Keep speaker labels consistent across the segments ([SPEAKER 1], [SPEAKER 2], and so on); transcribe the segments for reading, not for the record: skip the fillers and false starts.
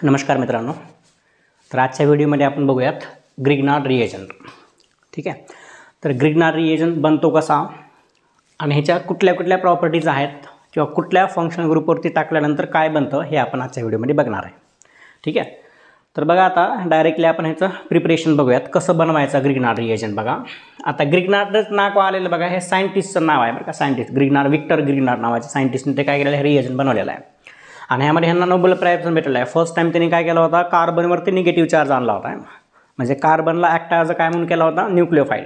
[SPEAKER 1] नमस्कार मित्रांनो. तर आजच्या व्हिडिओमध्ये आपण बघूयात ग्रिग्नार्ड रिएजंट. ठीक आहे. तर ग्रिग्नार्ड रिएजंट बनतो कसा आणि ह्याच्या कुठल्या कुठल्या प्रॉपर्टीज आहेत किंवा कुठल्या फंक्शन ग्रुपवरती टाकल्यानंतर काय बनतं हे आपण आजच्या व्हिडिओमध्ये बघणार आहे. ठीक आहे. तर बघा आता डायरेक्टली आपण ह्याचं प्रिपरेशन बघूयात कसं बनवायचं ग्रिग्नार्ड रिएजंट. बघा आता ग्रिग्नार्डच नाव आलेलं बघा, हे सायंटिस्टचं नाव आहे बरं का. सायंटिस्ट ग्रिग्नार्ड, विक्टर ग्रिग्नार्ड नावाचे सायंटिस्टने ते काय केलेलं आहे, रिएजंट बनवलेलं आहे आणि ह्यामध्ये ह्यांना नोबेल प्राइज पण भेटलेला आहे. फर्स्ट टाइम त्यांनी काय केला होता, कार्बनवरती निगेटिव्ह चार्ज आणला होता. म्हणजे कार्बनला ॲक्ट ॲज काय म्हणून केला होता, न्यूक्लिओफाईल.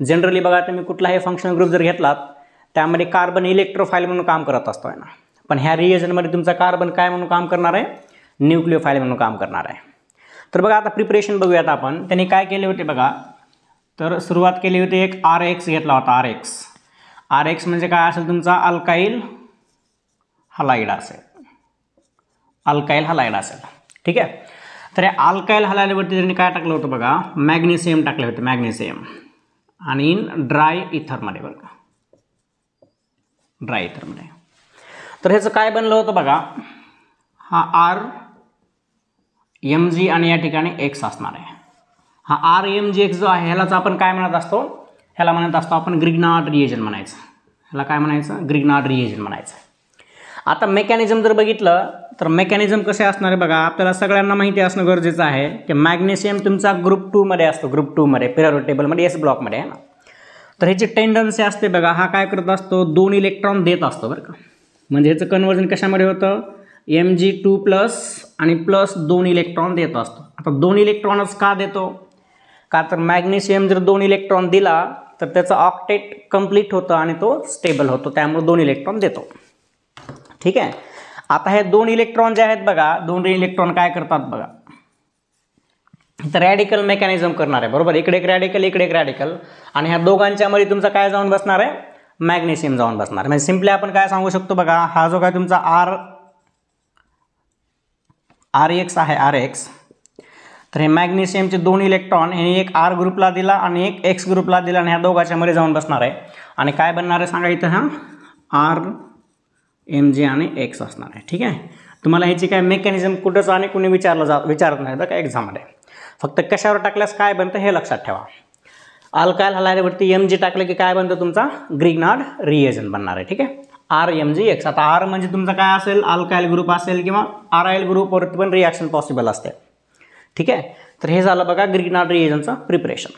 [SPEAKER 1] जनरली बघा तुम्ही कुठलाही फंक्शन ग्रुप जर घेतलात त्यामध्ये कार्बन इलेक्ट्रोफाईल म्हणून काम करत असतो आहे ना, पण ह्या रिएजंटमध्ये तुमचा कार्बन काय म्हणून काम करणार आहे, न्यूक्लिओफाईल म्हणून काम करणार आहे. तर बघा आता प्रिपरेशन बघूयात आपण. त्यांनी काय केले होते बघा, तर सुरुवात केली होती, एक RX घेतला होता. RX म्हणजे काय असेल, तुमचा अल्काईल हलाइड असेल, अल्काईल हलाइड असेल. ठीक आहे. तर या अल्काईल हलाइडवरती त्यांनी काय टाकलं होतं बघा, मॅग्नेशियम टाकले होते, मॅग्नेशियम, आणि इन ड्राय इथरमध्ये बरं का, ड्राय इथरमध्ये. तर ह्याचं काय बनलं होतं बघा, हा RMg आणि या ठिकाणी X असणार आहे. हा RMgX जो आहे ह्यालाच आपण काय म्हणत असतो, ह्याला म्हणत असतो आपण ग्रिग्नार्ड रिएजंट म्हणायचं. ह्याला काय म्हणायचं, ग्रिग्नार्ड रिएजंट म्हणायचं. आता मेकॅनिझम जर बघितलं तर मेकॅनिझम कसे असणार आहे बघा, आपल्याला सगळ्यांना माहिती असणं गरजेचं आहे की मॅग्नेशियम तुमचा ग्रुप 2 मध्ये असतो, ग्रुप 2 मध्ये पिरियोडिक टेबलमध्ये S ब्लॉकमध्ये आहे ना. तर ह्याची टेंडन्सी असते बघा, हा काय करत असतो, 2 इलेक्ट्रॉन देत असतो बरं का. म्हणजे ह्याचं कन्वर्जन कशामध्ये होतं, Mg2+ आणि प्लस 2 इलेक्ट्रॉन देत असतो. आता 2 इलेक्ट्रॉनच का देतो, का तर मॅग्नेशियम जर 2 इलेक्ट्रॉन दिला तर त्याचं ऑक्टेट कंप्लीट होतं आणि तो स्टेबल होतो, त्यामुळे 2 इलेक्ट्रॉन देतो. ठीक आहे. आता हे 2 इलेक्ट्रॉन जे आहेत बघा, 2 इलेक्ट्रॉन काय करतात बघा, तर रॅडिकल मेकॅनिझम करणार आहे बरोबर. इकडे एक रॅडिकल, इकडे एक रॅडिकल, आणि ह्या दोघांच्या मध्ये तुमचा काय जाऊन बसणार आहे, मॅग्नेशियम जाऊन बसणार आहे. म्हणजे सिम्पली आपण काय सांगू शकतो बघा, हा जो काय तुमचा RX आहे, RX, तर हे मॅग्नेशियमचे 2 इलेक्ट्रॉन हे एक R ग्रुपला दिला आणि एक X ग्रुपला दिला आणि ह्या दोघांच्या मध्ये जाऊन बसणार आहे आणि काय बनणार आहे सांगा, इथं हा RMg आणि X असणार आहे. ठीक आहे. तुम्हाला ह्याची काय मेकॅनिझम कुठंच आणि कुणी विचारत नाही बरं का एक्झाममध्ये. फक्त कशावर टाकल्यास काय बनतं हे लक्षात ठेवा. अल्काईल हलाइडवरती Mg टाकलं की काय बनतं, तुमचा ग्रिग्नार्ड रिएजंट बनणार आहे. ठीक आहे. RMgX. आता R म्हणजे तुमचा काय असेल, अल्काईल ग्रुप असेल किंवा आराईल ग्रुपवरती पण रिॲक्शन पॉसिबल असते. ठीक आहे. तर हे झालं बघा ग्रिग्नार्ड रिएजंटचं प्रिपरेशन.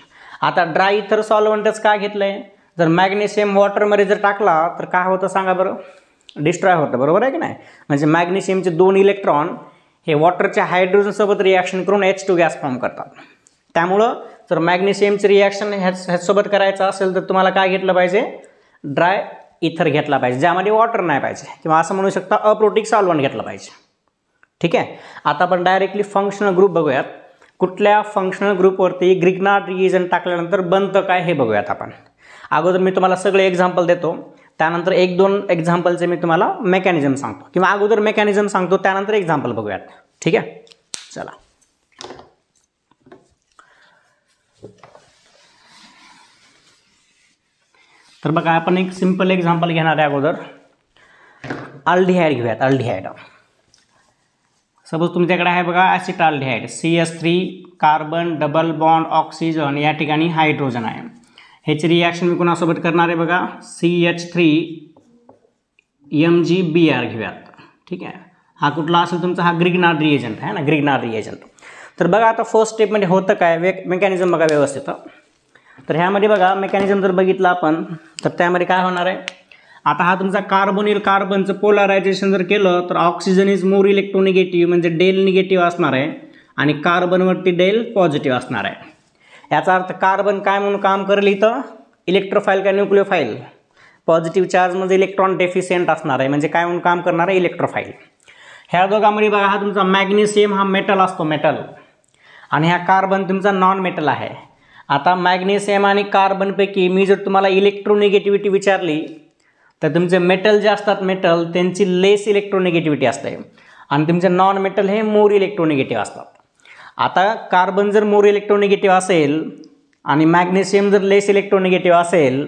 [SPEAKER 1] आता ड्राय इथर सॉल्व्हंटच काय घेतलं आहे, जर मॅग्नेशियम वॉटरमध्ये जर टाकला तर काय होतं सांगा बरं, डिस्ट्रॉय होतं बरोबर आहे की नाही. म्हणजे मॅग्नेशियमचे 2 इलेक्ट्रॉन हे वॉटरच्या हायड्रोजनसोबत रिॲक्शन करून H2 गॅस फॉर्म करतात. त्यामुळं जर मॅग्नेशियमचे रिॲक्शन ह्याचसोबत करायचं असेल तर तुम्हाला काय घेतलं पाहिजे, ड्राय इथर घेतला पाहिजे, ज्यामध्ये वॉटर नाही पाहिजे, किंवा असं म्हणू शकता अप्रोटिक सॉल्व्हंट घेतलं पाहिजे. ठीक आहे. आता आपण डायरेक्टली फंक्शनल ग्रुप बघूयात. कुठल्या फंक्शनल ग्रुपवरती ग्रिग्नार्ड रिएजंट टाकल्यानंतर बनतं काय हे बघूयात आपण. अगोदर मी तुम्हाला सगळे एक्झाम्पल देतो, त्यानंतर 1-2 एक्झाम्पलचे मी तुम्हाला मेकॅनिझम सांगतो, किंवा अगोदर मेकॅनिझम सांगतो त्यानंतर एक्झाम्पल बघूयात. ठीक आहे. चला. तर बघा आपण एक सिंपल एक्झाम्पल घेणार आहे. अगोदर अल्डिहाइड घेऊयात. अल्डिहाइड सपोज तुमच्याकडे आहे बघा ॲसिटाल्डिहाइड, CH3 carbon double bond oxygen, या ठिकाणी हायड्रोजन आहे. ह्याची रिॲक्शन मी कोणासोबत करणार आहे बघा, CH3MgBr घेऊयात. ठीक आहे. हा कुठला असेल तुमचा, हा ग्रिग्नार्ड रिएजंट आहे ना, ग्रिग्नार्ड रिएजंट. तर बघा आता फर्स्ट स्टेपमध्ये होतं काय, मेकॅनिझम बघा व्यवस्थित. तर ह्यामध्ये बघा मेकॅनिझम जर बघितलं आपण तर त्यामध्ये काय होणार आहे, आता हा तुमचा कार्बोनिल कार्बनचं पोलरायझेशन जर केलं तर ऑक्सिजन इज मोर इलेक्ट्रोनिगेटिव्ह, म्हणजे डेल निगेटिव्ह असणार आहे आणि कार्बनवरती डेल पॉझिटिव्ह असणार आहे. याचा अर्थ कार्बन काय म्हणून काम करेल इथं, इलेक्ट्रोफाईल का न्यूक्लिओफाईल, पॉझिटिव्ह चार्जमध्ये इलेक्ट्रॉन डेफिशियंट असणार आहे, म्हणजे काय म्हणून काम करणार आहे, इलेक्ट्रोफाईल. ह्या दोघांमध्ये बघा हा तुमचा मॅग्नेशियम हा मेटल असतो, मेटल, आणि हा कार्बन तुमचा नॉन मेटल आहे. आता मॅग्नेशियम आणि कार्बनपैकी मी जर तुम्हाला इलेक्ट्रोनिगेटिव्हिटी विचारली तर तुमचे मेटल जे असतात, मेटल त्यांची लेस इलेक्ट्रोनिगेटिव्हिटी असते आणि तुमचे नॉन मेटल हे मोर इलेक्ट्रोनिगेटिव्ह असतात. आता कार्बन जर मोर इलेक्ट्रोनिगेटिव्ह असेल आणि मॅग्नेशियम जर लेस इलेक्ट्रोनिगेटिव्ह असेल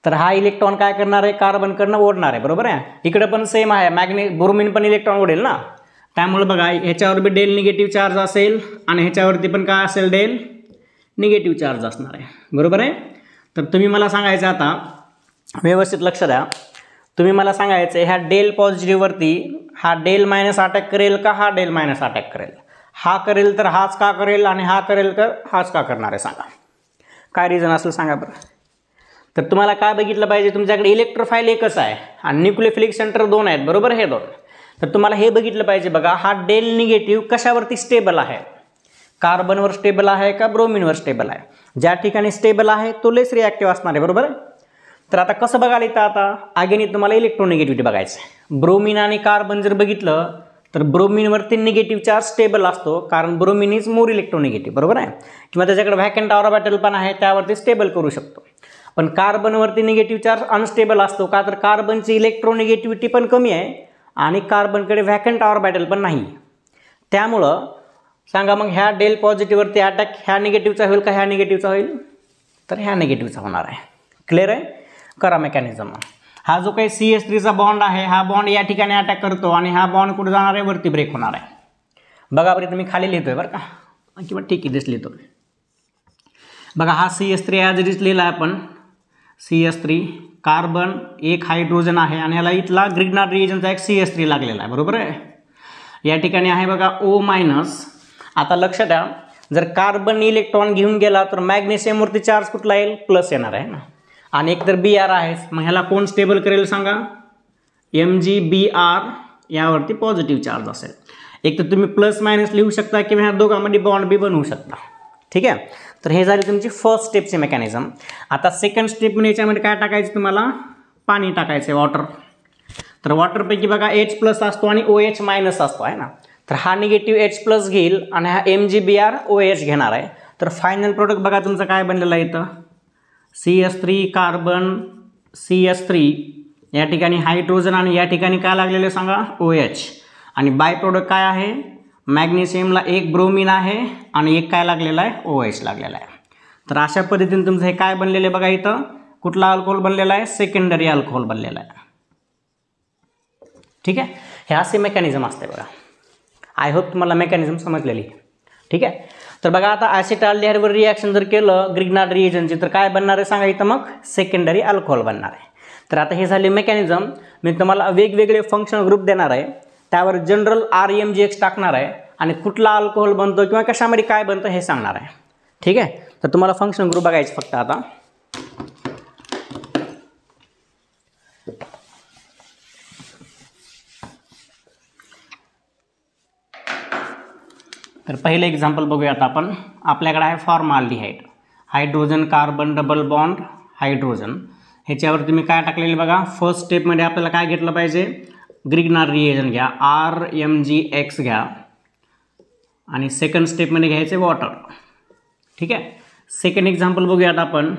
[SPEAKER 1] तर हा इलेक्ट्रॉन काय करणार आहे, कार्बनकडनं ओढणार आहे बरोबर आहे. इकडे पण सेम आहे, ब्रोमीन पण इलेक्ट्रॉन ओढेल ना, त्यामुळे बघा ह्याच्यावर बी डेल निगेटिव्ह चार्ज असेल आणि ह्याच्यावरती पण काय असेल डेल निगेटिव्ह चार्ज असणार आहे, बरोबर आहे. तर तुम्ही मला सांगायचं आता व्यवस्थित लक्ष द्या, तुम्ही मला सांगायचं ह्या डेल पॉझिटिव्हवरती हा डेल मायनस अटॅक करेल का हा डेल मायनस अटॅक करेल, हा करेल तर हाच का करेल आणि हा करेल तर हाच का करणार आहे, सांगा काय रिझन असेल सांगा बरं. तर तुम्हाला काय बघितलं पाहिजे, तुमच्याकडे इलेक्ट्रोफाईल एकच आहे आणि न्यूक्लियोफिलिक सेंटर 2 आहेत, बरोबर, हे 2. तर तुम्हाला हे बघितलं पाहिजे बघा हा डेल निगेटिव्ह कशावरती स्टेबल आहे, कार्बनवर स्टेबल आहे का ब्रोमिनवर स्टेबल आहे. ज्या ठिकाणी स्टेबल आहे तो लेस रिॲक्टिव्ह असणार आहे, बरोबर. तर आता कसं बघायला येतं, आता अगेन तुम्हाला इलेक्ट्रोनिगेटिव्हिटी बघायचं आहे. ब्रोमिन आणि कार्बन जर बघितलं तर ब्रोमिनवरती निगेटिव्ह चार्ज स्टेबल असतो, कारण ब्रोमिन इज मोर इलेक्ट्रोनिगेटिव्ह, बरोबर आहे. किंवा त्याच्याकडे व्हॅकंट ऑर्बिटल पण आहे, त्यावरती स्टेबल करू शकतो. पण कार्बनवरती निगेटिव्ह चार्ज अनस्टेबल असतो, का तर कार्बनची इलेक्ट्रोनिगेटिव्हिटी पण कमी आहे आणि कार्बनकडे व्हॅकंट ऑर्बिटल पण नाही. त्यामुळं सांगा मग ह्या डेल पॉझिटिव्हवरती अटॅक ह्या निगेटिव्हचा होईल का ह्या निगेटिव्हचा होईल, तर ह्या निगेटिव्हचा होणार आहे. क्लिअर आहे, करा मेकॅनिझम. हा जो काही CH3चा बॉन्ड आहे हा बॉन्ड या ठिकाणी अटॅक करतो आणि हा बॉन्ड कुठे जाणार आहे, वरती ब्रेक होणार आहे. बघा बरं तुम्ही खाली लिहितोय बरं का, किंवा ठीक आहे दिस लिहितो बघा. हा CH3 ॲज इट इज लिहिला आहे आपण, CH3 कार्बन एक हायड्रोजन आहे आणि ह्याला इथला ग्रिग्नार्ड रिएजनचा एक CH3 लागलेला आहे, बरोबर आहे. या ठिकाणी आहे बघा O-. आता लक्ष द्या, जर कार्बन इलेक्ट्रॉन घेऊन गेला तर मॅग्नेशियमवरती चार्ज कुठला येईल, प्लस येणार आहे ना, आणि एक तर Br आहे, मग ह्याला कोण स्टेबल करेल सांगा, MgBr यावरती पॉझिटिव्ह चार्ज असेल. एक तर तुम्ही प्लस मायनस लिहू शकता किंवा ह्या दोघांमध्ये बॉन्ड बी बनवू शकता, ठीक आहे. तर हे झाली तुमची फर्स्ट स्टेपची मेकॅनिझम. आता सेकंड स्टेप म्हणजे याच्यामध्ये काय टाकायचं, तुम्हाला पाणी टाकायचं आहे, वॉटर. तर वॉटरपैकी बघा H+ असतो आणि OH- असतो आहे ना, तर हा निगेटिव्ह H+ घेईल आणि हा MgBr OH घेणार आहे. तर फायनल प्रोडक्ट बघा तुमचं काय बनलेलं आहे इथं, CH3 कार्बन CH3 या ठिकाणी हायड्रोजन आणि या ठिकाणी काय लागलेलं सांगा OH, आणि बाय प्रोडक्ट काय आहे, मॅग्नेशियमला एक ब्रोमिन आहे आणि एक काय लागलेला आहे, OH लागलेला आहे. तर अशा पद्धतीने तुमचं हे काय बनलेलं आहे बघा, इथं कुठला अल्कोहोल बनलेला आहे, सेकंडरी अल्कोहोल बनलेला आहे, ठीक आहे. हे असे मेकॅनिझम असते बघा. आय होप तुम्हाला मेकॅनिझम समजलेली, ठीक आहे. तर बघा आता ॲसिटाल्डिहाइडवर रिॲक्शन जर केलं ग्रिग्नार्ड रिएजनची तर काय बनणार आहे सांगा, इथं मग सेकंडरी अल्कोहोल बनणार आहे. तर आता हे झाले मेकॅनिझम. मी तुम्हाला वेगवेगळे फंक्शनल ग्रुप देणार आहे, त्यावर जनरल RMGX टाकणार आहे आणि कुठला अल्कोहोल बनतो किंवा कशामध्ये काय बनतं हे सांगणार आहे, ठीक आहे. तर तुम्हाला फंक्शन ग्रुप बघायचे फक्त आता. तर पहिले एक्झाम्पल बघूयात आपण. आपल्याकडे आहे formaldehyde, hydrogen carbon double bond hydrogen, ह्याच्यावर तुम्ही काय टाकलेले बघा. फर्स्ट स्टेपमध्ये आपल्याला काय घेतलं पाहिजे, ग्रिग्नार्ड रिएजन घ्या, RMGX घ्या, आणि सेकंड स्टेपमध्ये घ्यायचे वॉटर, ठीक आहे. सेकंड एक्झाम्पल बघूयात आपण.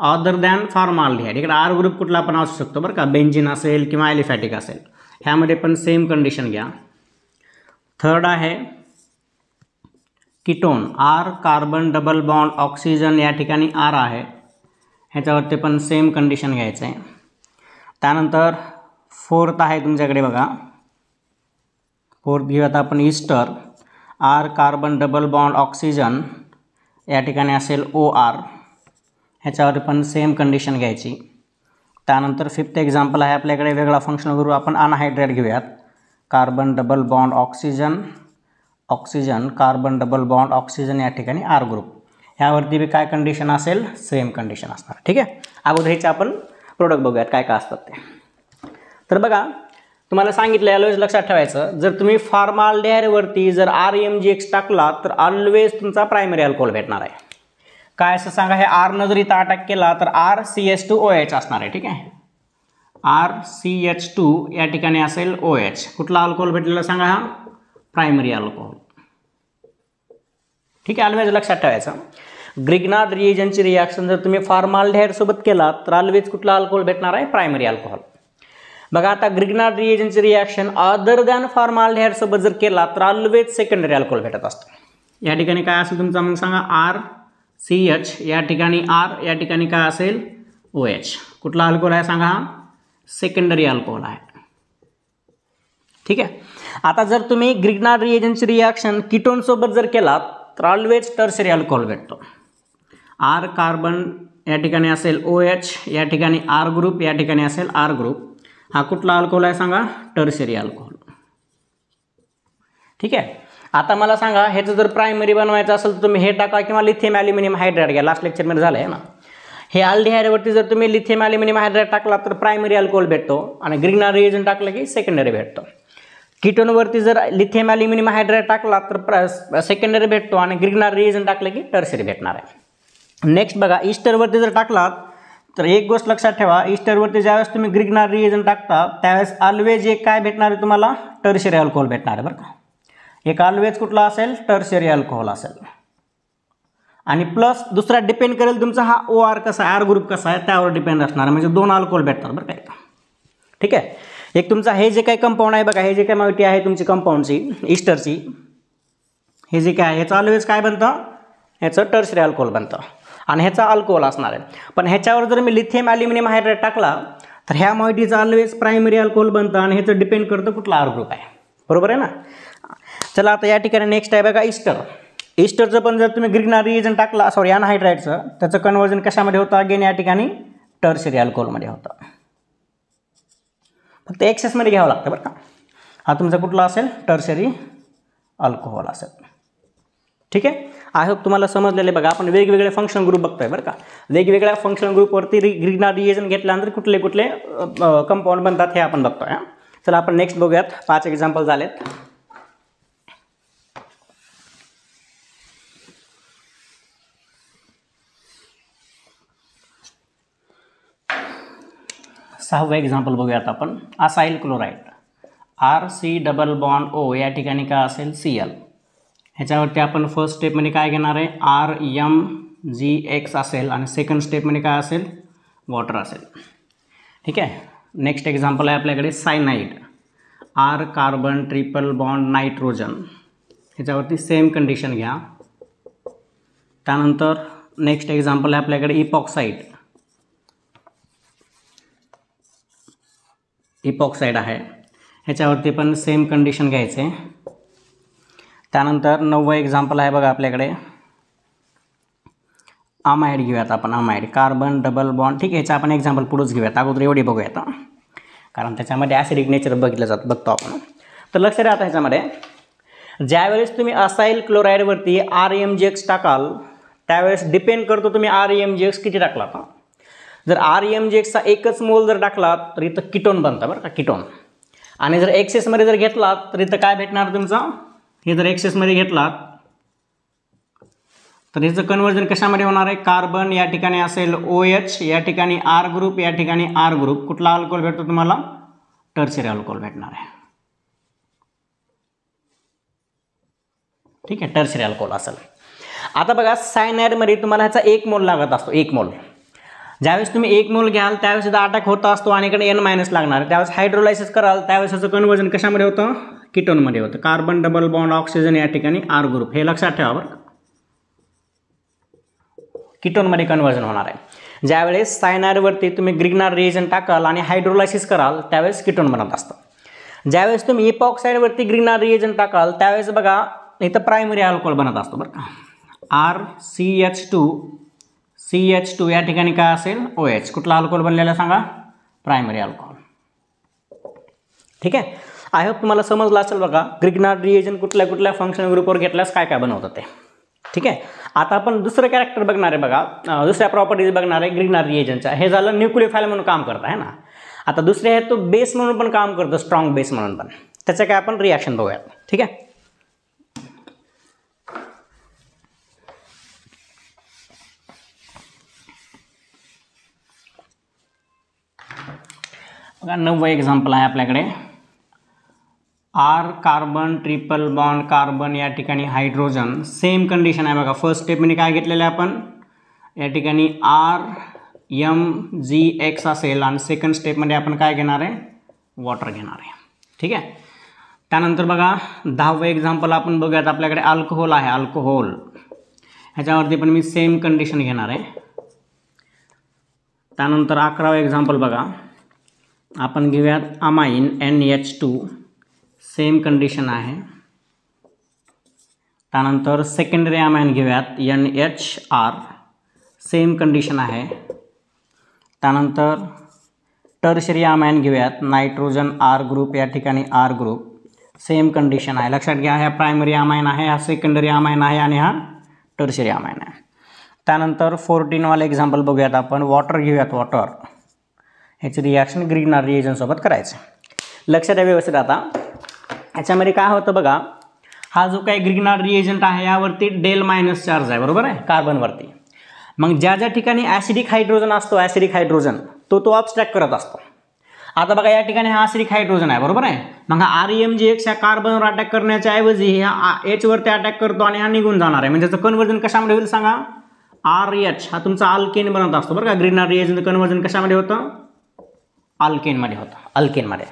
[SPEAKER 1] अदर दॅन फॉर्माल्डिहाइड, इकडे R ग्रुप कुठला पण असू शकतो बरं का, बेंझिन असेल किंवा ॲलिफॅटिक असेल, ह्यामध्ये पण सेम कंडिशन घ्या. थर्ड आहे ketone, R carbon double bond oxygen, या ठिकाणी R आहे, ह्याच्यावरती पण सेम कंडिशन घ्यायचं आहे. त्यानंतर फोर्थ आहे तुमच्याकडे बघा, फोर्थ घेऊयात आपण Easter, R carbon double bond oxygen, या ठिकाणी असेल OR, ह्याच्यावर पण सेम कंडिशन घ्यायची. त्यानंतर फिफ्थ एक्झाम्पल आहे आपल्याकडे वेगळा फंक्शनल ग्रुप, आपण अनहायड्रेट घेऊयात, carbon double bond oxygen, oxygen carbon double bond oxygen, या ठिकाणी R ग्रुप, ह्यावरती बी काय कंडिशन असेल, सेम कंडिशन असणार, ठीक आहे. अगोदर ह्याचे आपण प्रोडक्ट बघूयात काय काय असतात ते. तर बघा तुम्हाला सांगितलं ऑलवेज लक्षात ठेवायचं, जर तुम्ही फॉर्माल्डिहाइडवरती जर RMGX टाकला तर ऑलवेज तुमचा प्रायमरी अल्कोहोल भेटणार आहे. काय असं सांगा, हे R न जर इथं अटॅक केला तर RCH2OH असणार आहे, ठीक आहे. RCH2 या ठिकाणी असेल OH, कुठला अल्कोहोल भेटलेला सांगा, हा प्रायमरी अल्कोहोल, ठीक आहे. ऑलवेज लक्षात ठेवायचं. ग्रिग्नार्ड रिएजनची रिॲक्शन जर तुम्ही फॉर्माल्डिहाइड सोबत केला तर ऑलवेज कुठला अल्कोहोल भेटणार आहे, प्रायमरी अल्कोहोल. बघा आता ग्रिग्नार्ड रिएजनची रिॲक्शन अदर दॅन फॉर्माल्डिहाइड सोबत जर केला तर ऑलवेज सेकंडरी अल्कोहोल भेटत असतो. या ठिकाणी काय असेल तुमचा मग सांगा, RCH, या ठिकाणी R, या ठिकाणी काय असेल OH, कुठला अल्कोहोल आहे सांगा, हा सेकंडरी अल्कोहोल आहे, ठीक आहे. आता जर तुम्ही ग्रिग्नार्ड रिएजनची रिॲक्शन कीटोन सोबत जर केलात तर ऑलवेज टर्शियरी अल्कोहोल भेटतो. R कार्बन या ठिकाणी असेल OH, या ठिकाणी R ग्रुप, या ठिकाणी असेल R ग्रुप. हा कुठला अल्कोहोल आहे सांगा? Tertiary alcohol. ठीक आहे. आता मला सांगा ह्याचं जर प्रायमरी बनवायचं असेल तर तुम्ही हे टाका किंवा लिथियम ॲल्युमिनियम हायड्राइड घ्या. लास्ट लेक्चरमध्ये झालं आहे ना. हे अल्डिहाइडवरती जर तुम्ही लिथियम ॲल्युमिनियम हायड्राइड टाकला तर प्रायमरी अल्कोहोल भेटतो आणि ग्रिग्नार्ड रिएजन टाकलं की सेकंडरी भेटतो. कीटोनवरती जर लिथियम ॲल्युमिनियम हायड्राइड टाकला तर सेकंडरी भेटतो आणि ग्रिग्नार्ड रिएजन टाकलं की टर्शियरी भेटणार आहे. नेक्स्ट बघा, ईस्टरवरती जर टाकलात तर एक गोष्ट लक्षात ठेवा, ईस्टरवरती ज्यावेळेस तुम्ही ग्रिग्नार्ड रिएजन टाकता त्यावेळेस ऑलवेज एक काय भेटणार आहे तुम्हाला? टर्शियरी अल्कोहोल भेटणार आहे बरं का. एक ऑलवेज कुठला असेल? टर्शियरी अल्कोहोल असेल. आणि प्लस दुसरा डिपेंड करेल तुमचा हा OR कसा आहे, R ग्रुप कसा आहे त्यावर डिपेंड असणार आहे. म्हणजे दोन अल्कोहोल भेटतात बरं काय. ठीक आहे. एक तुमचा हे जे काही कंपाऊंड आहे बघा, हे जे काही माहिती आहे तुमची कंपाऊंडची ईस्टरची, हे जे काय आहे ह्याचं ऑलवेज काय बनतं? ह्याचं टर्शियरी अल्कोहोल बनतं आणि ह्याचा अल्कोहोल असणार आहे. पण ह्याच्यावर जर मी लिथियम ॲल्युमिनियम हायड्राइड टाकला तर ह्या माहितीचं ऑलवेज प्रायमरी अल्कोहोल बनतं आणि ह्याचं डिपेंड करतं कुठला R ग्रुप आहे. बरोबर आहे ना. चला आता या ठिकाणी नेक्स्ट आहे बघा ईस्टर. ईस्टरचं पण जर तुम्ही ग्रिग्नार्ड रिएजन टाकला, सॉरी अनहायड्राइडचं, त्याचं कन्वर्जन कशामध्ये होतं? अगेन या ठिकाणी टर्शियरी अल्कोहोलमध्ये होतं. फक्त एक्सेसमध्ये घ्यावं लागतं बरं का. हा तुमचा कुठला असेल? टर्शियरी अल्कोहोल असेल. ठीक आहे. आय होप तुम्हाला समजलेले. बघा आपण वेगवेगळे फंक्शन ग्रुप बघतोय बरं का. वेगवेगळ्या फंक्शन ग्रुपवरती ग्रिग्नार्ड रिएजन घेतल्यानंतर कुठले कुठले कंपाऊंड बनतात हे आपण बघतोय. चला आपण नेक्स्ट बघूयात. 5 एक्झाम्पल झालेत. सहावं एक्झाम्पल बघूयात आपण. Acyl chloride RC double bond O, या ठिकाणी काय असेल? Cl. ह्याच्यावरती आपण फर्स्ट स्टेपमध्ये काय घेणार आहे? RMgX असेल आणि सेकंड स्टेपमध्ये काय असेल? वॉटर असेल. ठीक आहे. नेक्स्ट एक्झाम्पल आहे आपल्याकडे cyanide R carbon triple bond nitrogen. ह्याच्यावरती सेम कंडिशन घ्या. त्यानंतर नेक्स्ट एक्झाम्पल आहे आपल्याकडे इपॉक्साईड. इपॉक्साईड आहे, ह्याच्यावरती पण सेम कंडिशन घ्यायचे. त्यानंतर 9वं एक्झाम्पल आहे बघा आपल्याकडे अमाइड घेऊयात आपण. Amide carbon double bond. ठीक आहे. ह्याचं आपण एक्झाम्पल पुढंच घेऊयात. अगोदर एवढी बघूयात कारण त्याच्यामध्ये ॲसिडिक नेचर बघतो आपण. तर लक्ष द्या आता ह्याच्यामध्ये ज्यावेळेस तुम्ही असाइल क्लोराईडवरती RMgX टाकाल त्यावेळेस डिपेंड करतो तुम्ही RMgX किती टाकला. जर RMgXचा एकच मोल जर टाकला तर इथं कीटोन बनतं बरं का, कीटोन. आणि जर एक्सेसमध्ये जर घेतला तर इथं काय भेटणार तुमचं? हे जर एक्सेसमध्ये घेतला तर ह्याचं कन्वर्जन कशामध्ये होणार आहे? कार्बन या ठिकाणी असेल OH, या ठिकाणी R ग्रुप, या ठिकाणी R ग्रुप. कुठला अल्कोहोल भेटतो तुम्हाला? टर्शियरी अल्कोहोल भेटणार आहे. ठीक आहे. टर्शियरी अल्कोहोल असेल. आता बघा सायनाइडमध्ये तुम्हाला ह्याचा 1 मोल लागत असतो. 1 मोल. ज्यावेळेस तुम्ही 1 मोल घ्याल त्यावेळेस इथं अटॅक होत असतो आणि इकडे N- लागणार. त्यावेळेस हायड्रोलायसिस कराल त्यावेळेस त्याचं कन्वर्जन कशामध्ये होतं? कीटोनमध्ये होतं. कार्बन डबल बॉन्ड ऑक्सिजन, या ठिकाणी R ग्रुप. हे लक्षात ठेवा बरं. कीटोनमध्ये कन्वर्जन होणार आहे. ज्यावेळेस सायनाइडवरती तुम्ही ग्रिग्नार्ड रिएजन टाकाल आणि हायड्रोलायसिस कराल त्यावेळेस कीटोन बनत असतं. ज्यावेळेस तुम्ही इपॉक्साईडवरती ग्रिग्नार्ड रिएजन टाकाल त्यावेळेस बघा इथं प्रायमरी अल्कोहोल बनत असतो बरं का. RCH2 या ठिकाणी काय असेल? OH. कुठला अल्कोहोल बनलेला सांगा? Primary alcohol. ठीक आहे. आय होप तुम्हाला समजलं असेल बघा ग्रिग्नार्ड रिएजन कुठल्या कुठल्या फंक्शन ग्रुपवर घेतल्यास काय काय बनवतं ते. ठीक आहे. आता आपण दुसरं कॅरेक्टर बघणार आहे बघा, दुसऱ्या प्रॉपर्टीज बघणार आहे ग्रिग्नार्ड रिएजनच्या. हे झालं न्यूक्लियोफाइल म्हणून काम करतं आहे ना. आता दुसरे आहे तो बेस म्हणून पण काम करतं, स्ट्रॉंग बेस म्हणून पण. त्याचं काय आपण रिॲक्शन बघूयात. ठीक आहे. बघा 9वं एक्झाम्पल आहे आपल्याकडे R carbon triple bond carbon, या ठिकाणी हायड्रोजन. सेम कंडिशन आहे बघा. फर्स्ट स्टेपमध्ये काय घेतलेलं आहे आपण? या ठिकाणी RMgX असेल आणि सेकंड स्टेपमध्ये आपण काय घेणार आहे? वॉटर घेणार आहे. ठीक आहे. त्यानंतर बघा 10वं एक्झाम्पल आपण बघूयात. आपल्याकडे अल्कोहोल आहे, अल्कोहोल. ह्याच्यावरती पण मी सेम कंडिशन घेणार आहे. त्यानंतर 11वं एक्झाम्पल बघा आपण घेऊयात अमाइन NH2 सेम कंडिशन आहे. त्यानंतर सेकंडरी अमाइन घेऊयात NHR, सेम कंडिशन आहे. त्यानंतर टर्शरी अमाइन घेऊयात नायट्रोजन R ग्रुप, या ठिकाणी R ग्रुप, सेम कंडिशन आहे. लक्षात घ्या, हा प्रायमरी अमाइन आहे, हा सेकंडरी अमाइन आहे आणि हा टर्शरी अमाइन आहे. त्यानंतर 14 वाले एक्झाम्पल बघूयात आपण. वॉटर घेऊयात, वॉटर, ह्याची रिॲक्शन ग्रिग्नार रिएजनसोबत करायचं. लक्षात द्या व्यवस्थित. आता ह्याच्यामध्ये काय होतं बघा, हा जो काही ग्रिग्नार रिएजंट आहे यावरती डेल मायनस चार्ज आहे, बरोबर आहे, कार्बनवरती. मग ज्या ज्या ठिकाणी ॲसिडिक हायड्रोजन असतो, ॲसिडिक हायड्रोजन तो ऑब्स्ट्रॅक्ट करत असतो. आता बघा या ठिकाणी हा ॲसिडिक हायड्रोजन आहे, बरोबर आहे. मग हा REMGX ह्या कार्बनवर अटॅक करण्याच्या ऐवजी ह्या H वरती अटॅक करतो आणि हा निघून जाणार आहे. म्हणजे त्याचं कन्वर्जन कशामध्ये होईल सांगा, RH हा तुमचा अल्केन बनत असतो, बरं का. ग्रिग्नार रिएजंट कन्वर्जन कशामध्ये होतं, अल्केनमध्ये होतं, अल्केनमध्ये.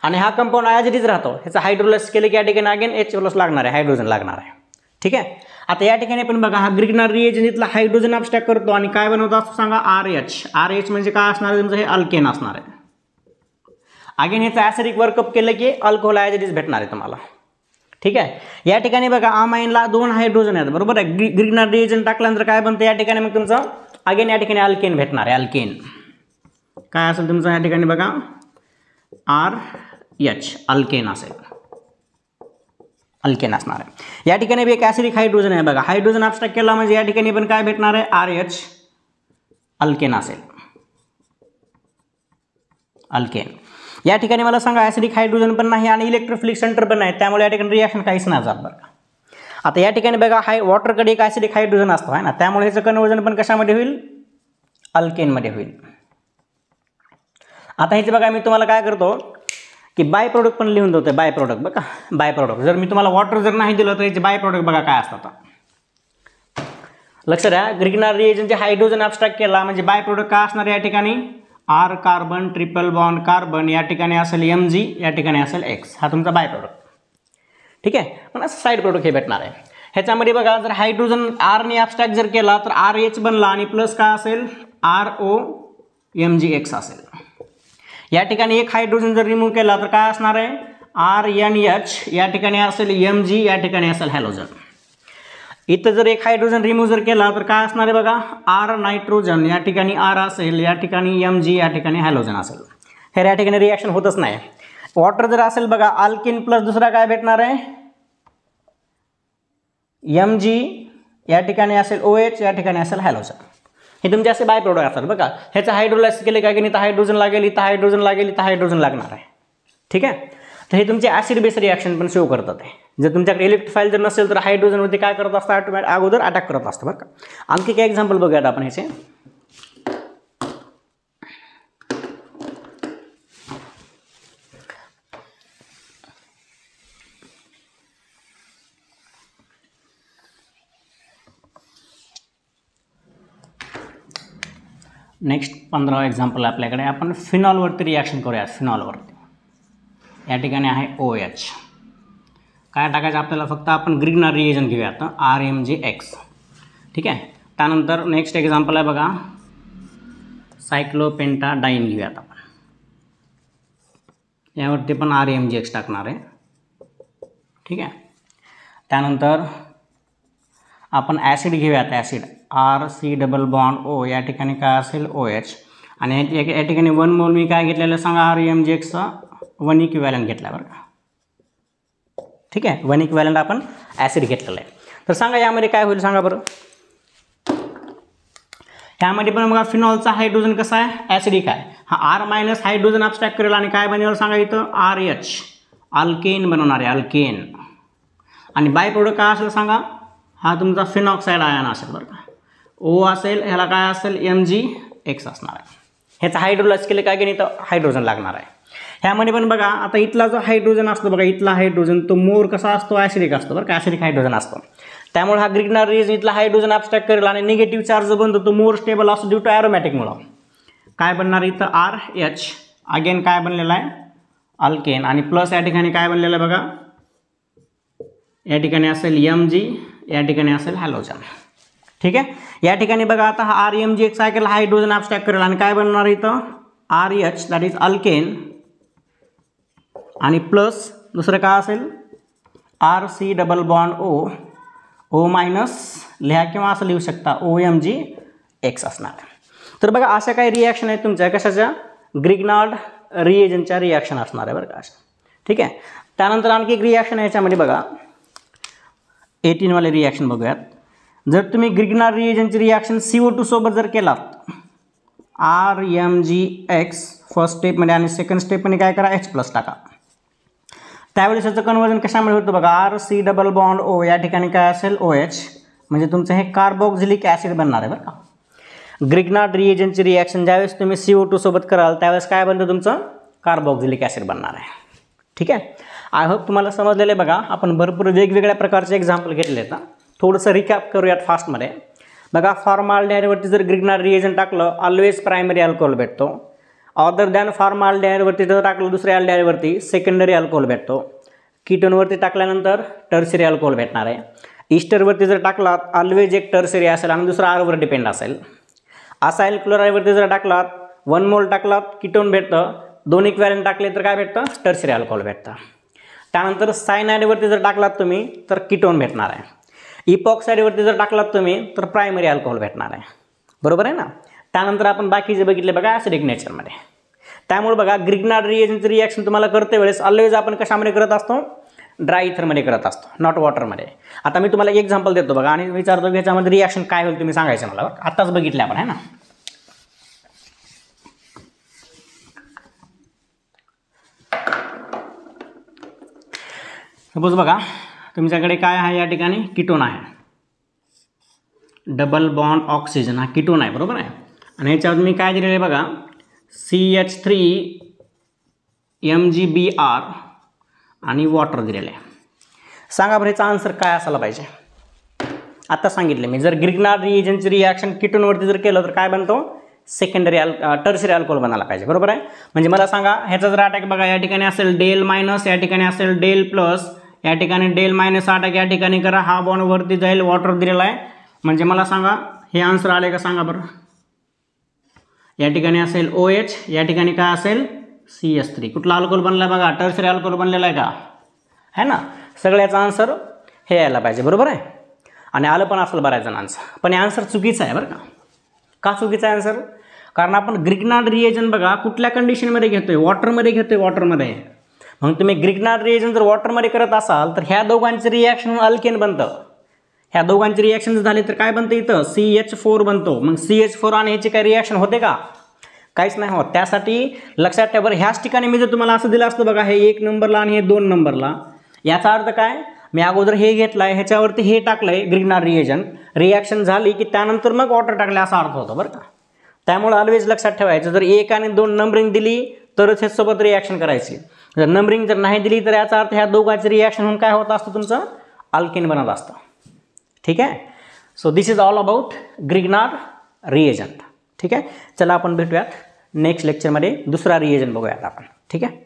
[SPEAKER 1] आणि हा कंपाऊंड ॲज इट इज राहतो. ह्याचा हायड्रोलाइज केलं की या ठिकाणी अगेन H+ लागणार आहे, हायड्रोजन लागणार आहे. ठीक आहे. आता या ठिकाणी पण बघा, हा ग्रिग्नार रिएजंट इथला हायड्रोजन अब्स्ट्रॅक्ट करतो आणि काय बनवतो असतो सांगा, RH म्हणजे काय असणार आहे तुमचं, हे अल्केन असणार आहे. अगेन ह्याचं ॲसिडिक वर्कअप केलं की अल्कोहोल ॲज इट इज भेटणार आहे तुम्हाला. ठीक आहे. या ठिकाणी बघा अमाइनला 2 हायड्रोजन आहेत, बरोबर आहे. ग्रिग्नार रिएजंट टाकल्यानंतर काय बनतं या ठिकाणी, मग तुमचं अगेन या ठिकाणी अल्केन भेटणार आहे. अल्केन काय असेल तुमचं या ठिकाणी बघा, RH अल्केन असेल, अल्केन असणार आहे. या ठिकाणी एक ॲसिडिक हायड्रोजन आहे बघा, हायड्रोजन अब्स्ट्रॅक्ट केला म्हणजे या ठिकाणी पण काय भेटणार आहे, RH अल्केन असेल, अल्केन. या ठिकाणी मला सांगा ॲसिडिक हायड्रोजन पण नाही आणि इलेक्ट्रोफिलिक सेंटर पण नाही, त्यामुळे या ठिकाणी रिॲक्शन काहीच नाही जात, बरं का. आता या ठिकाणी बघा वॉटरकडे एक ॲसिडिक हायड्रोजन असतो आहे ना, त्यामुळे ह्याचं कन्वर्जन पण कशामध्ये होईल, अल्केनमध्ये होईल. आता ह्याचे बघा मी तुम्हाला काय करतो की बाय प्रोडक्ट पण लिहून देतो, बाय प्रोडक्ट बघा, बाय प्रोडक्ट. जर मी तुम्हाला वॉटर जर नाही दिलं तर याचे बाय प्रोडक्ट बघा काय असतात. लक्षात द्या, ग्रिग्नार रिएजंटचे हायड्रोजन अब्स्ट्रॅक्ट केला म्हणजे बाय प्रोडक्ट काय असणार या ठिकाणी, R carbon, triple bond carbon, या ठिकाणी असेल Mg, या ठिकाणी असेल X, हा तुमचा बाय प्रोडक्ट. ठीक आहे. पण असं साईड प्रोडक्ट हे भेटणार आहे. ह्याच्यामध्ये बघा जर हायड्रोजन Rने अब्स्ट्रॅक्ट जर केला तर RH बनला आणि प्लस काय असेल, ROMgX असेल. या ठिकाणी एक हायड्रोजन जर रिमूव्ह केला तर काय असणार आहे, RNH, या ठिकाणी असेल Mg, या ठिकाणी असेल हॅलोजन. इथं जर एक हायड्रोजन रिमूव्ह जर केला तर काय असणार आहे बघा, R नायट्रोजन, या ठिकाणी R असेल, या ठिकाणी Mg, या ठिकाणी हॅलोजन असेल. हे या ठिकाणी रिॲक्शन होतच नाही. वॉटर जर असेल बघा, अल्किन प्लस दुसरा काय भेटणार आहे, Mg, या ठिकाणी असेल OH, या ठिकाणी असेल हॅलोजन. हे तुमचे असे बाय प्रोडक्ट असतात बघा. ह्याचं हायड्रोलाइज केले काय की इथं हायड्रोजन लागेल, इथं हायड्रोजन लागेल, इथं हायड्रोजन लागणार आहे. ठीक आहे. तर हे तुमचे ॲसिड बेस रिॲक्शन पण शो करतात. जर तुमच्याकडे इलेक्ट्रोफाईल जर नसेल तर हायड्रोजनवरती काय करत असतं, ऑटोमॅटिक अगोदर अटॅक करत असतं, बरं का. आणखी काय एक्झाम्पल बघूयात आपण ह्याचे. नेक्स्ट 15 एक्झाम्पल आपल्याकडे. आपण फिनॉलवरती रिॲक्शन करूयात. फिनॉलवरती या ठिकाणी आहे OH. काय टाकायचं आपल्याला, फक्त आपण ग्रिग्नार रिएजंट घेऊयात, RMgX. ठीक आहे. त्यानंतर नेक्स्ट एक्झाम्पल आहे बघा, सायक्लोपेंटाडाईन घेऊयात आपण. यावरती पण RMgX टाकणार आहे. ठीक आहे. त्यानंतर आपण ॲसिड घेऊयात, acid RC double bond O, या ठिकाणी काय असेल OH. आणि या ठिकाणी 1 मोल मी काय घेतलेलं सांगा, RMgXचा 1 इक्विव्हॅलंट घेतला, बरं का. ठीक आहे. 1 इक्विव्हॅलंट आपण ॲसिड घेतलेलं आहे. तर सांगा यामध्ये काय होईल सांगा बरं. ह्यामध्ये पण बघा फिनॉलचा हायड्रोजन कसा आहे, ॲसिडिक आहे. हा R मायनस हायड्रोजन अब्स्ट्रॅक्ट करेल आणि काय बनेल सांगा, इथं RH अल्केन बनवणार आहे, अल्केन. आणि बाय प्रोडक्ट काय असेल सांगा, हा तुमचा फिनॉक्साईड आयन असेल, बरं का. O असेल, ह्याला काय असेल MgX असणार आहे. ह्याचं हायड्रोलाइज केलं काय की इथं हायड्रोजन लागणार आहे. ह्यामध्ये पण बघा आता इथला जो हायड्रोजन असतो बघा, इथला हायड्रोजन तो मोर कसा असतो, ॲसिडिक असतो, बरं का. ॲसिडिक हायड्रोजन असतो. त्यामुळे हा ग्रिग्नार रिएजंट इथला हायड्रोजन अब्स्ट्रॅक्ट करेल आणि निगेटिव्ह चार्ज जो बनतो तो मोर स्टेबल असतो ड्यू टू ॲरोमॅटिकमुळं. काय बनणार इथं RH, अगेन काय बनलेला आहे अल्केन, आणि प्लस या ठिकाणी काय बनलेलं आहे बघा, या ठिकाणी असेल Mg, या ठिकाणी असेल हॅलोजन. ठीक आहे. या ठिकाणी बघा आता हा RMgX सायकल हायड्रोजन अब्स्ट्रॅक्ट करेल आणि काय बनणार इथं RH, दॅट इज अल्केन, आणि प्लस दुसरं काय असेल RC double bond O minus लिहा किंवा असं लिहू शकता OMgX असणार आहे. तर बघा अशा काही रिॲक्शन आहेत तुमच्या कशाच्या ग्रिग्नार्ड रिएजनच्या रिॲक्शन असणार आहे बरं का अशा. ठीक आहे. त्यानंतर आणखी एक रिॲक्शन आहे याच्यामध्ये बघा 18 वाले रिॲक्शन बघूयात. जर तुम्ही ग्रिग्नार्ड रिएजनची रिॲक्शन CO2 सोबत जर केलात RMgX फर्स्ट स्टेपमध्ये आणि सेकंड स्टेपमध्ये काय करा H+ टाका. त्यावेळेस याचं कन्वर्जन कशामध्ये होतं बघा RC डबल बॉन्ड O या ठिकाणी काय असेल OH म्हणजे तुमचं हे कार्बोक्झिलिक ॲसिड बनणार आहे बरं का. ग्रिग्नार्ड रिएजनची रिॲक्शन ज्यावेळेस तुम्ही CO2 सोबत कराल त्यावेळेस काय बनतं तुमचं कार्बोक्झिलिक ॲसिड बनणार आहे. ठीक आहे. आय होप तुम्हाला समजलेलं आहे. बघा आपण भरपूर वेगवेगळ्या प्रकारचे एक्झाम्पल घेतले आहेत. थोडंसं रिकॅप करूयात फास्टमध्ये. बघा फॉर्माल्डिहाइडवरती जर ग्रिग्नार्ड रिएजन टाकलं ऑलवेज प्रायमरी अल्कोहोल भेटतो. अदर दॅन फॉर्माल्डिहाइडवरती जर टाकलं दुसऱ्या अल्डिहाइडवरती सेकंडरी अल्कोहोल भेटतो. कीटोनवरती टाकल्यानंतर टर्सरी अल्कोहोल भेटणार आहे. ईस्टरवरती जर टाकलात ऑलवेज एक टर्सरी असेल आणि दुसरा आरवर डिपेंड असेल. असाइल क्लोराईडवरती जर टाकलात 1 मोल टाकलात कीटोन भेटतं. 2 इक्वॅलेंट टाकले तर काय भेटतं टर्सरी अल्कोहोल भेटतं. त्यानंतर सायनाइडवरती जर टाकलात तुम्ही तर कीटोन भेटणार आहे. इपॉक्साइडवरती जर टाकलात तुम्ही तर प्रायमरी अल्कोहोल भेटणार आहे. बरोबर आहे ना. त्यानंतर आपण बाकीचे बघितले बघा ॲसिडिक नेचरमध्ये. त्यामुळे बघा ग्रिग्नार्ड रिएजनची रिॲक्शन तुम्हाला करते वेळेस ऑलवेज आपण कशामध्ये करत असतो ड्राय इथरमध्ये करत असतो नॉट वॉटरमध्ये. आता मी तुम्हाला एक एक्झाम्पल देतो बघा आणि विचारतो की याच्यामध्ये रिॲक्शन काय होईल तुम्ही सांगायचं मला. आत्ताच बघितले आपण आहे ना. सपोज बघा तुमच्याकडे काय आहे या ठिकाणी कीटोन आहे. डबल बॉन्ड ऑक्सिजन हा कीटोन आहे बरोबर आहे. आणि याच्यावर मी काय दिलेलं आहे बघा CH3MgBr आणि वॉटर दिलेलं आहे. सांगा बरं याचा आन्सर काय असायला पाहिजे. आता सांगितलं मी जर ग्रिग्नार्ड रिएजनची रिॲक्शन कीटोनवरती जर केलं तर काय बनतो सेकंडरी टर्सरी अल्कोहोल बनायला पाहिजे. बरोबर आहे. म्हणजे मला सांगा ह्याचा जर अटॅक बघा या ठिकाणी असेल डेल मायनस या ठिकाणी असेल डेल प्लस या ठिकाणी डेल मायनस अटॅक या ठिकाणी करा हा बॉन्ड वरती जाईल वॉटर दिलेला आहे. म्हणजे मला सांगा हे आन्सर आले का सांगा बरं. या ठिकाणी असेल OH या ठिकाणी काय असेल CH3. कुठला अल्कोहोल बनला बघा टर्सरी अल्कोहोल बनलेला आहे का है ना. सगळ्याचा आन्सर हे यायला पाहिजे बरोबर आहे. आणि आलं पण असेल बऱ्याच जणांचं. पण हे आन्सर चुकीचं आहे बरं का. का चुकीचं आहे आन्सर कारण आपण ग्रिग्नार्ड रिएजन बघा कुठल्या कंडिशनमध्ये घेतोय वॉटरमध्ये घेतोय वॉटरमध्ये. मग तुम्ही ग्रिग्नार्ड रिएजन जर वॉटरमध्ये करत असाल तर ह्या दोघांचे रिॲक्शन अल्केन बनतं. ह्या दोघांचे रिॲक्शन झाले तर काय बनतं इथं CH4 बनतो. मग CH4 आणि ह्याची काही रिॲक्शन होते का काहीच नाही होत. त्यासाठी लक्षात ठेवा बरं ह्याच ठिकाणी मी जर तुम्हाला असं दिलं असतं बघा हे 1 नंबरला आणि हे 2 नंबरला याचा अर्थ काय मी अगोदर हे घेतलं आहे ह्याच्यावरती हे टाकलं आहे ग्रिग्नार्ड रिएजन रिॲक्शन झाली की त्यानंतर मग वॉटर टाकले असा अर्थ होतो बरं का. त्यामुळे ऑलवेज लक्षात ठेवायचं जर 1 आणि 2 नंबरिंग दिली तरच हे सोबत रिॲक्शन करायची. जर नंबरिंग जर नाही दिली तर याचा अर्थ ह्या दोघांचे रिॲक्शन होऊन काय होत असतं तुमचं अल्केन बनत असतं. ठीक आहे. So this is all about Grignard reagent. ठीक आहे. चला आपण भेटूयात नेक्स्ट लेक्चरमध्ये दुसरा रिएजन बघूयात आपण. ठीक आहे.